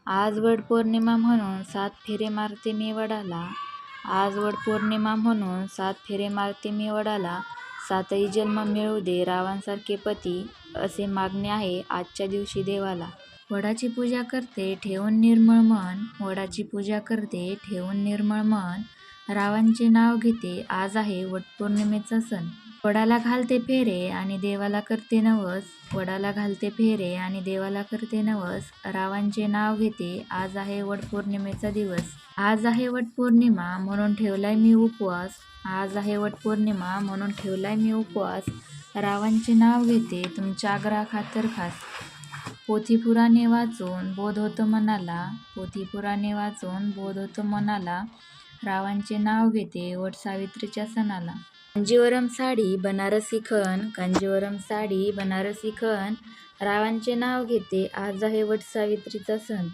आज वटपौर्णिमा म्हणून 7 फेरे मारते मी वडाला. आज वटपौर्णिमा म्हणून 7 फेरे मारते मी वडाला. 7ही जन्म मिळू दे रावांसारखे पती, असे मागणे आहे आजच्या दिवशी देवाला. वडाची पूजा करते ठेवून निर्मळ मन. वडाची पूजा करते ठेवून निर्मळ मन. रावांचे नाव घेते आज आहे वटपौर्णिमेचा सण. वडाला घालते फेरे आणि देवाला करते नवस. वडाला घालते फेरे आणि देवाला करते नवस. रावांचे नाव घेते आज आहे वटपौर्णिमेचा दिवस. आज आहे वटपौर्णिमा म्हणून ठेवलाय मी उपवास. आज आहे वटपौर्णिमा म्हणून ठेवलाय मी उपवास. रावांचे नाव घेते तुमच्या आग्रहाखातर खास. पोथी पुराणे वाचून बोध होतं मनाला. पोथी पुराणे वाचून बोध होतं मनाला. रावांचे नाव घेते वट सावित्रीच्या सणाला. कांजीवरम साडी बनारसी खण. कांजीवरम साडी बनारसी खण. रावांचे नाव घेते आज आहे वट सावित्रीचा सण.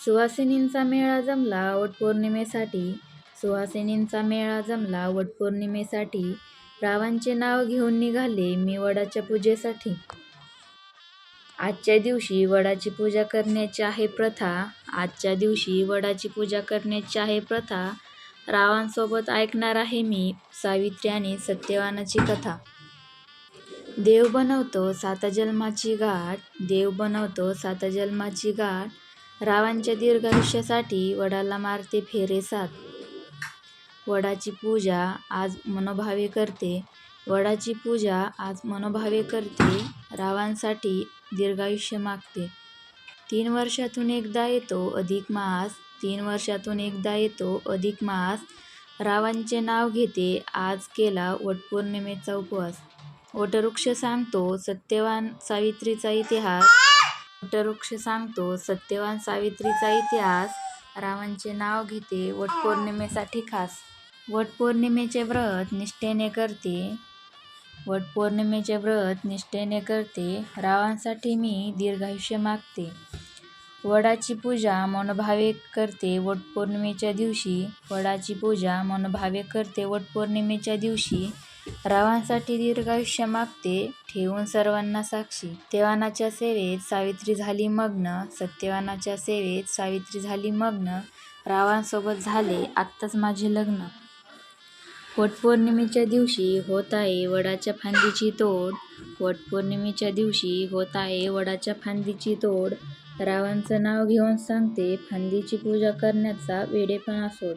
सुवासिनींचा मेळा जमला वटपौर्णिमेसाठी. सुवासिनींचा मेळा जमला वटपौर्णिमेसाठी. रावांचे नाव घेऊन निघाले मी वडाच्या पूजेसाठी. आजच्या दिवशी वडाची पूजा करण्याची आहे प्रथा. आजच्या दिवशी वडाची पूजा करण्याची आहे प्रथा. रावांसोबत ऐकणार आहे मी सावित्री आणि सत्यवानाची कथा. देव बनवतो 7 जन्माची गाठ. देव बनवतो 7 जन्माची गाठ. रावांच्या दीर्घायुष्यासाठी वडाला मारते फेरे 7. वडाची पूजा आज मनोभावे करते. वडाची पूजा आज मनोभावे करते. रावांसाठी दीर्घायुष्य मागते. 3 वर्षातून एकदा येतो अधिक मास. 3 वर्षातून एकदा येतो अधिक मास. रावांचे नाव घेते आज केला वटपौर्णिमेचा उपवास. वटवृक्ष सांगतो सत्यवान सावित्रीचा इतिहास. वटवृक्ष सांगतो सत्यवान सावित्रीचा इतिहास. रावांचे नाव घेते वटपौर्णिमेसाठी खास. वटपौर्णिमेचे व्रत निष्ठेने करते. वटपौर्णिमेचे व्रत निष्ठेने करते. रावांसाठी मी दीर्घायुष्य मागते. वडाची पूजा मनोभावे करते वटपौर्णिमेच्या दिवशी. वडाची पूजा मनोभावे करते वटपौर्णिमेच्या दिवशी. रावांसाठी दीर्घायुष्य मागते ठेवून सर्वांना साक्षी. सत्यवानाच्या सेवेत सावित्री झाली मग्न. सत्यवानाच्या सेवेत सावित्री झाली मग्न. रावांसोबत झाले आत्ताच माझे लग्न. वटपौर्णिमेच्या दिवशी होत आहे वडाच्या फांदीची तोड. वटपौर्णिमेच्या दिवशी होत आहे वडाच्या फांदीची तोड. रावांचं नाव घेऊन सांगते फांदीची पूजा करण्याचा वेडेपणा सोड.